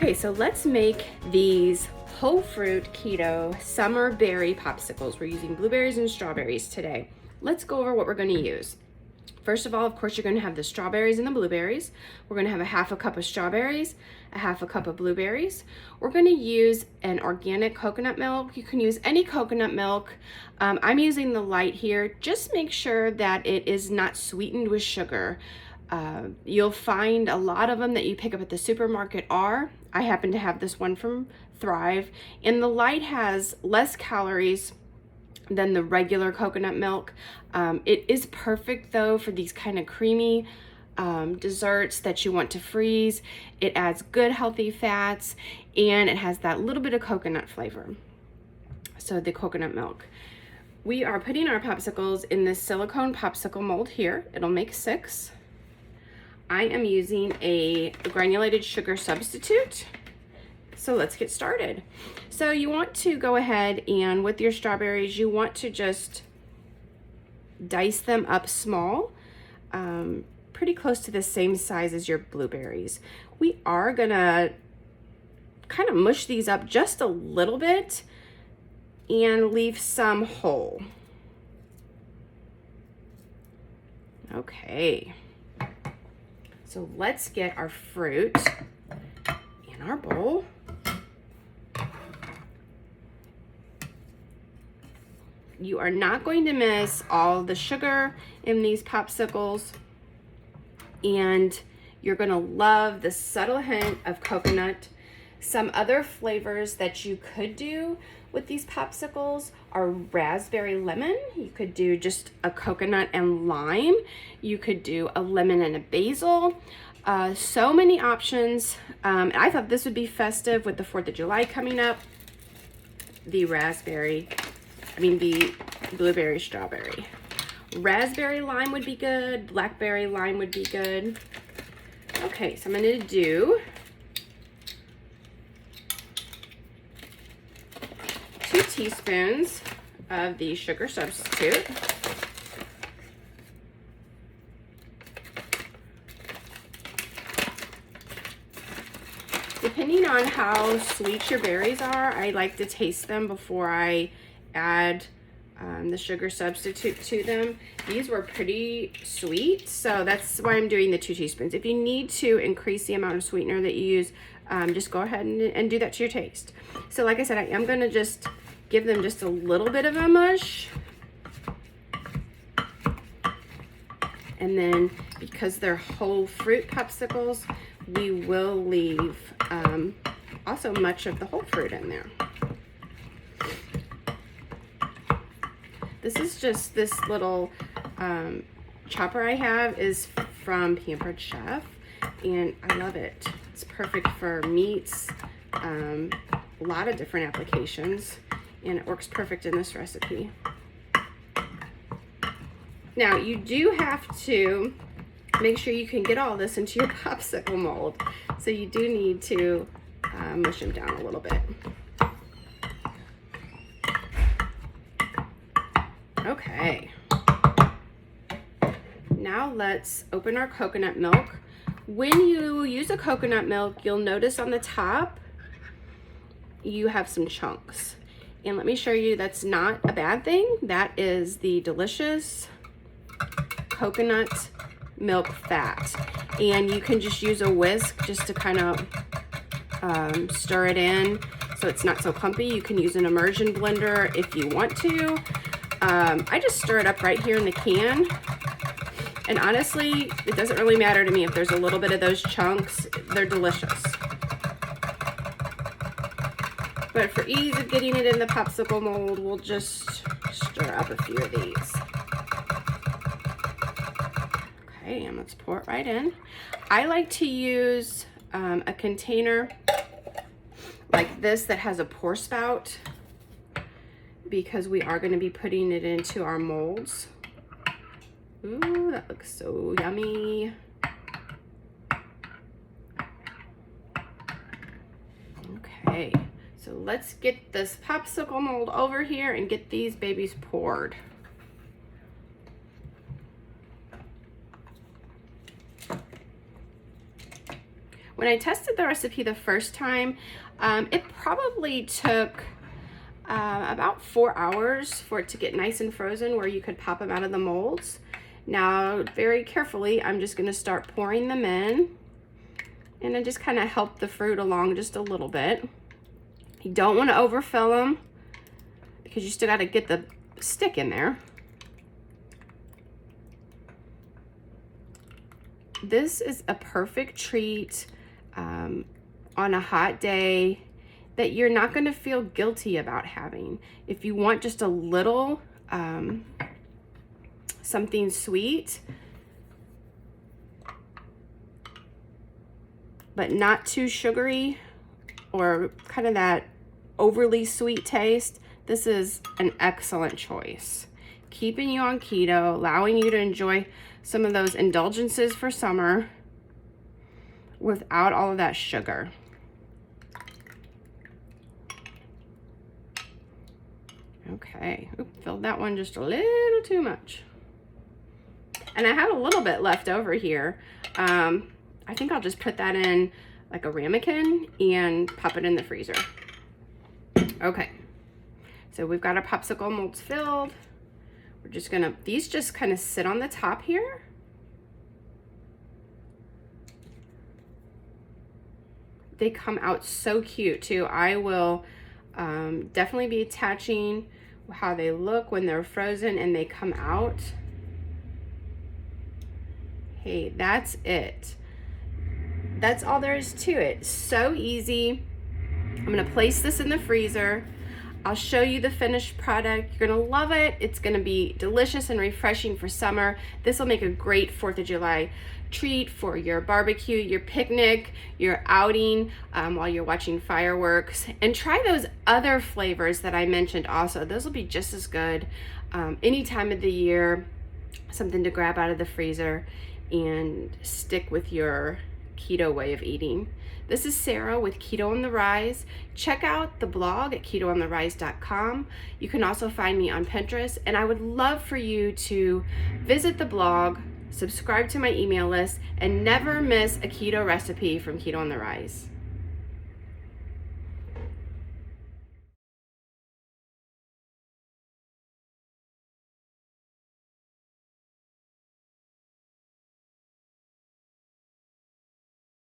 Okay, so let's make these whole fruit keto summer berry popsicles. We're using blueberries and strawberries today. Let's go over what we're going to use. First of all, of course, you're going to have the strawberries and the blueberries. We're going to have a half a cup of strawberries, a half a cup of blueberries. We're going to use an organic coconut milk. You can use any coconut milk. I'm using the light here. Just make sure that it is not sweetened with sugar. You'll find a lot of them that you pick up at the supermarket are. I happen to have this one from Thrive, and the light has less calories than the regular coconut milk. It is perfect though for these kind of creamy desserts that you want to freeze. It adds good healthy fats, and it has that little bit of coconut flavor. So the coconut milk. We are putting our popsicles in this silicone popsicle mold here. It'll make 6. I am using a granulated sugar substitute. So let's get started. So you want to go ahead and with your strawberries, you want to just dice them up small, pretty close to the same size as your blueberries. We are gonna kind of mush these up just a little bit and leave some whole. Okay. So let's get our fruit in our bowl. You are not going to miss all the sugar in these popsicles, and you're gonna love the subtle hint of coconut. Some other flavors that you could do with these popsicles are raspberry lemon. You could do just a coconut and lime. You could do a lemon and a basil. So many options. I thought this would be festive with the 4th of July coming up. The blueberry strawberry. Raspberry lime would be good. Blackberry lime would be good. Okay, so I'm gonna do 2 teaspoons of the sugar substitute. Depending on how sweet your berries are, I like to taste them before I add the sugar substitute to them. These were pretty sweet, so that's why I'm doing the 2 teaspoons. If you need to increase the amount of sweetener that you use, just go ahead and do that to your taste. So like I said, I am gonna just give them just a little bit of a mush. And then because they're whole fruit popsicles, we will leave also much of the whole fruit in there. This is just this little chopper I have is from Pampered Chef, and I love it. It's perfect for meats, a lot of different applications, and it works perfect in this recipe. Now, you do have to make sure you can get all this into your popsicle mold, so you do need to mush them down a little bit. Okay, now let's open our coconut milk. When you use a coconut milk, you'll notice on the top you have some chunks. And let me show you, that's not a bad thing. That is the delicious coconut milk fat. And you can just use a whisk just to kind of stir it in so it's not so clumpy. You can use an immersion blender if you want to. I just stir it up right here in the can, and honestly, it doesn't really matter to me if there's a little bit of those chunks. They're delicious. But for ease of getting it in the popsicle mold, we'll just stir up a few of these. Okay, and let's pour it right in. I like to use a container like this that has a pour spout, because we are going to be putting it into our molds. Ooh, that looks so yummy. Okay, so let's get this popsicle mold over here and get these babies poured. When I tested the recipe the first time, it probably took about 4 hours for it to get nice and frozen where you could pop them out of the molds. Now, very carefully, I'm just gonna start pouring them in, and I just kind of help the fruit along just a little bit. You don't want to overfill them because you still got to get the stick in there. This is a perfect treat on a hot day that you're not going to feel guilty about having. If you want just a little something sweet, but not too sugary or kind of that overly sweet taste, this is an excellent choice. Keeping you on keto, allowing you to enjoy some of those indulgences for summer without all of that sugar. Okay, filled that one just a little too much. And I have a little bit left over here. I think I'll just put that in like a ramekin and pop it in the freezer. Okay, so we've got our popsicle molds filled. We're just gonna, these just kind of sit on the top here. They come out so cute too. I will definitely be attaching how they look when they're frozen and they come out. Hey, that's it. That's all there is to it. So easy. I'm gonna place this in the freezer. I'll show you the finished product. You're gonna love it. It's gonna be delicious and refreshing for summer. This will make a great 4th of July treat for your barbecue, your picnic, your outing while you're watching fireworks. And try those other flavors that I mentioned also. Those will be just as good any time of the year. Something to grab out of the freezer and stick with your keto way of eating. This is Sara with Keto on the Rise. Check out the blog at ketoontherise.com. You can also find me on Pinterest, and I would love for you to visit the blog, subscribe to my email list, and never miss a keto recipe from Keto on the Rise.